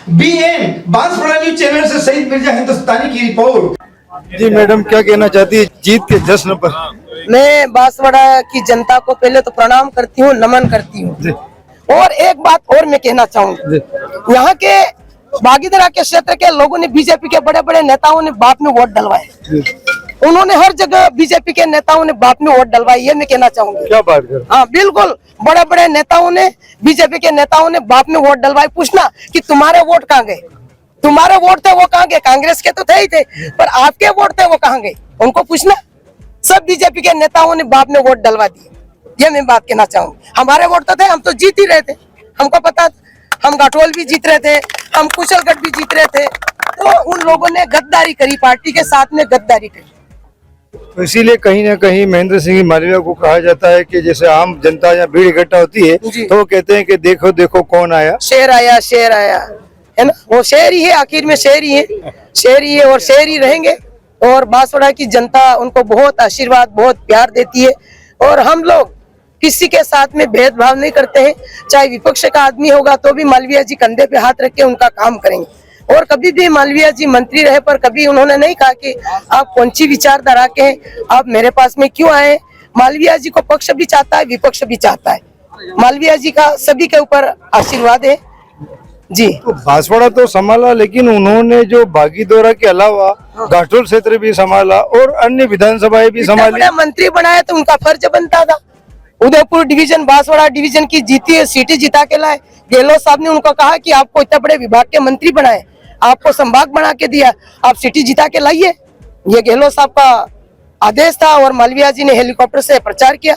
BN Banswara news channel से सईद मिर्जा हिंदुस्तानी की report. जी madam, क्या कहना चाहती है जीत के जश्न पर? मैं बांसवाड़ा की जनता को पहले तो प्रणाम करती हूँ, नमन करती हूँ। और एक बात और मैं कहना चाहूंगी, यहाँ के बागीदरा के क्षेत्र के लोगों ने बीजेपी के बड़े बड़े नेताओं ने बाप में वोट डलवाए। उन्होंने हर जगह बीजेपी के नेताओं ने बाप में वोट डलवाई, ये मैं कहना चाहूंगी। क्या बात कर? हाँ बिल्कुल, बड़े बड़े नेताओं ने, बीजेपी के नेताओं ने बाप में वोट डलवाई। पूछना कि तुम्हारे वोट कहाँ गए, तुम्हारे वोट थे वो कहाँ गए? कांग्रेस के तो थे ही थे, पर आपके वोट थे वो कहाँ गए? उनको पूछना। सब बीजेपी के नेताओं ने बाप में वोट डलवा दिए, ये मैं बात कहना चाहूंगी। हमारे वोट तो थे, हम तो जीत ही रहे थे, हमको पता था। हम गाठोल भी जीत रहे थे, हम कुशलगढ़ भी जीत रहे थे। तो उन लोगों ने गद्दारी करी, पार्टी के साथ में गद्दारी करी। तो इसीलिए कहीं ना कहीं महेंद्र सिंह मालवीय को कहा जाता है कि जैसे आम जनता या भीड़ इकट्ठा होती है तो वो कहते हैं कि देखो देखो कौन आया, शेर आया, शेर आया, है ना? वो शेर ही है, आखिर में शेर ही है, शेर ही है और शेर ही रहेंगे। और बांसवाड़ा की जनता उनको बहुत आशीर्वाद, बहुत प्यार देती है। और हम लोग किसी के साथ में भेदभाव नहीं करते हैं। चाहे विपक्ष का आदमी होगा तो भी मालवीय जी कंधे पे हाथ रख के उनका काम करेंगे। और कभी भी मालवीय जी मंत्री रहे पर कभी उन्होंने नहीं कहा कि आप कौन सी विचारधारा के हैं, आप मेरे पास में क्यों आए। मालवीय जी को पक्ष भी चाहता है, विपक्ष भी चाहता है। मालवीय जी का सभी के ऊपर आशीर्वाद है जी। तो बांसवाड़ा तो संभाला, लेकिन उन्होंने जो बागीदोरा के अलावा गाठोल क्षेत्र भी संभाला और अन्य विधानसभाएं भी संभाली। मंत्री बनाया तो उनका फर्ज बनता था। उदयपुर डिवीजन, बांसवाड़ा डिवीजन की जीती सीटें जिता के लाए। गहलोत साहब ने उनको कहा कि आपको इतने बड़े विभाग के मंत्री बनाए, आपको संभाग बना के दिया, आप सीटें जिता के लाइए। ये गहलोत साहब का आदेश था और मालवीय जी ने हेलीकॉप्टर से प्रचार किया।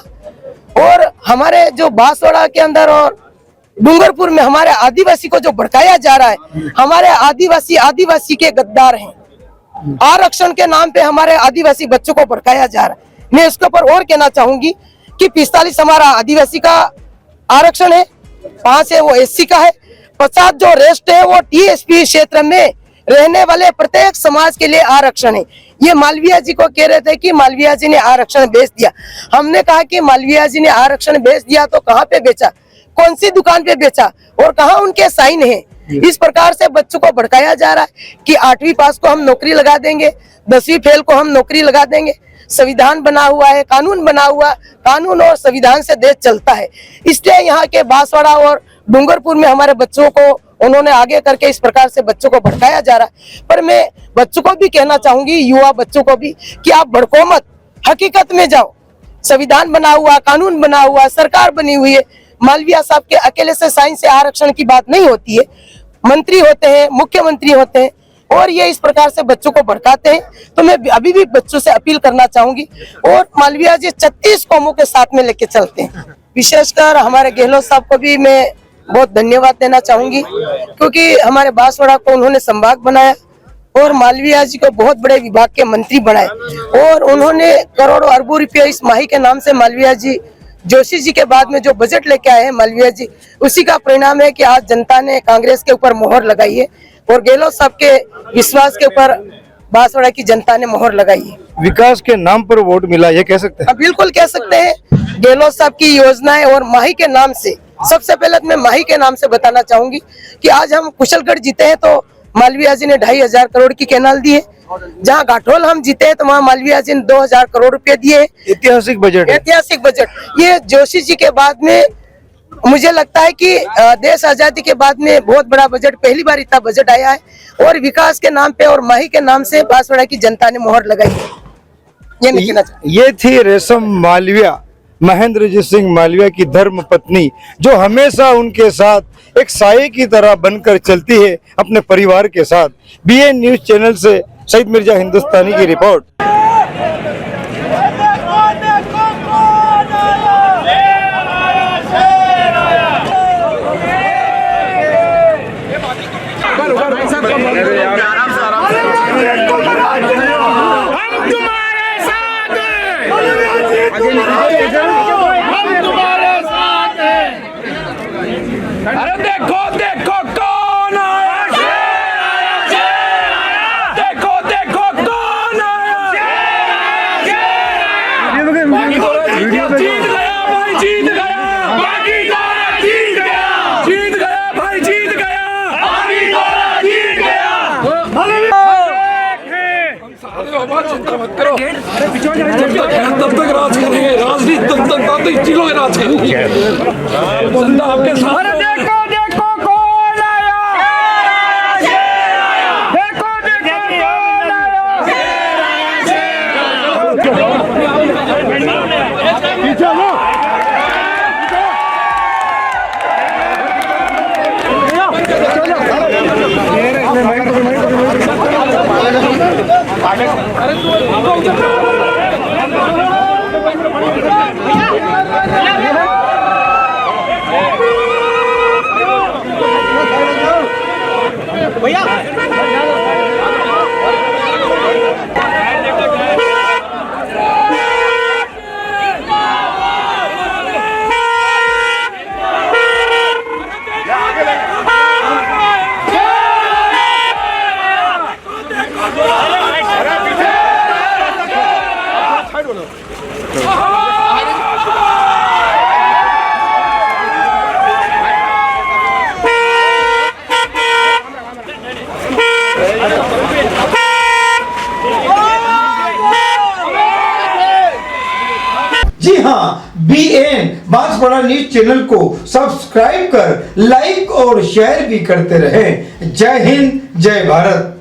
और हमारे जो बांसवाड़ा के अंदर और डूंगरपुर में हमारे आदिवासी को जो भड़काया जा रहा है, हमारे आदिवासी के गद्दार हैं। आरक्षण के नाम पे हमारे आदिवासी बच्चों को भड़काया जा रहा है। मैं इसके ऊपर और कहना चाहूंगी कि 45 हमारा आदिवासी का आरक्षण है, 5 है वो SC का है, 50 जो रेस्ट है वो TSP क्षेत्र में रहने वाले प्रत्येक समाज के लिए आरक्षण है। ये मालवीय जी को कह रहे थे कि मालवीय जी ने आरक्षण बेच दिया। हमने कहा कि मालवीय जी ने आरक्षण बेच दिया तो कहाँ पे बेचा, कौन सी दुकान पे बेचा और कहाँ उनके साइन है? इस प्रकार से बच्चों को भड़काया जा रहा है कि 8वीं पास को हम नौकरी लगा देंगे, 10वीं फेल को हम नौकरी लगा देंगे। संविधान बना हुआ है, कानून बना हुआ, कानून और संविधान से देश चलता है। इसलिए यहाँ के बांसवाड़ा और डूंगरपुर में हमारे बच्चों को उन्होंने आगे करके इस प्रकार से बच्चों को भड़काया जा रहा है। पर मैं बच्चों को भी कहना चाहूंगी, युवा बच्चों को भी, कि आप भड़को मत, हकीकत में जाओ। संविधान बना हुआ, कानून बना हुआ, सरकार बनी हुई है। मालवीय साहब के अकेले से साइन से आरक्षण की बात नहीं होती है। मंत्री होते हैं, मुख्यमंत्री होते हैं और ये इस प्रकार से बच्चों को भड़काते हैं। तो मैं अभी भी बच्चों से अपील करना चाहूंगी। और मालवीय जी 36 कौमों के साथ में लेके चलते हैं। विशेषकर हमारे गहलोत साहब को भी मैं बहुत धन्यवाद देना चाहूंगी, क्योंकि हमारे बांसवाड़ा को उन्होंने संभाग बनाया और मालवीय जी को बहुत बड़े विभाग के मंत्री बनाए। और उन्होंने करोड़ों अरबों रुपये इस माही के नाम से मालवीय जी, जोशी जी के बाद में जो बजट लेके आए हैं मालवीय जी, उसी का परिणाम है कि आज जनता ने कांग्रेस के ऊपर मोहर लगाई है और गहलोत साहब के विश्वास के ऊपर बांसवाड़ा की जनता ने मोहर लगाई है। विकास के नाम पर वोट मिला, ये कह सकते हैं? बिल्कुल कह सकते हैं। गहलोत साहब की योजनाएं और माही के नाम से, सबसे पहले मैं माही के नाम से बताना चाहूंगी कि आज हम कुशलगढ़ जीते हैं तो मालवीय जी ने 2,500 करोड़ की कैनाल दी है। जहाँ गाठोल हम जीते हैं तो वहाँ मालवीय जी ने 2,000 करोड़ रुपए दिए। ऐतिहासिक बजट, ऐतिहासिक बजट। ये जोशी जी के बाद में मुझे लगता है कि देश आजादी के बाद में बहुत बड़ा बजट, पहली बार इतना बजट आया है। और विकास के नाम पे और माही के नाम से बांसवाड़ा की जनता ने मोहर लगाई है। ये मैं कहना चाहूंगा। ये थी रेशम मालवीय, महेंद्रजीत सिंह मालवीय की धर्म पत्नी, जो हमेशा उनके साथ एक साये की तरह बनकर चलती है अपने परिवार के साथ। BN न्यूज चैनल से सईद मिर्जा हिंदुस्तानी की रिपोर्ट। अरे देखो देखो कौन आया, देखो देखो कौन आया, जीत गया भाई, जीत गया, जीत गया भाई, जीत गया। चिंता मत करो, तब तक राज करेंगे, राजनीति तब तक चिलो राज करेंगे, बंदा आपके साथ। देखो देखो कौन आया, देखो देखो कौन जी हाँ, BN बांसवाड़ा न्यूज चैनल को सब्सक्राइब कर लाइक और शेयर भी करते रहें। जय हिंद, जय भारत।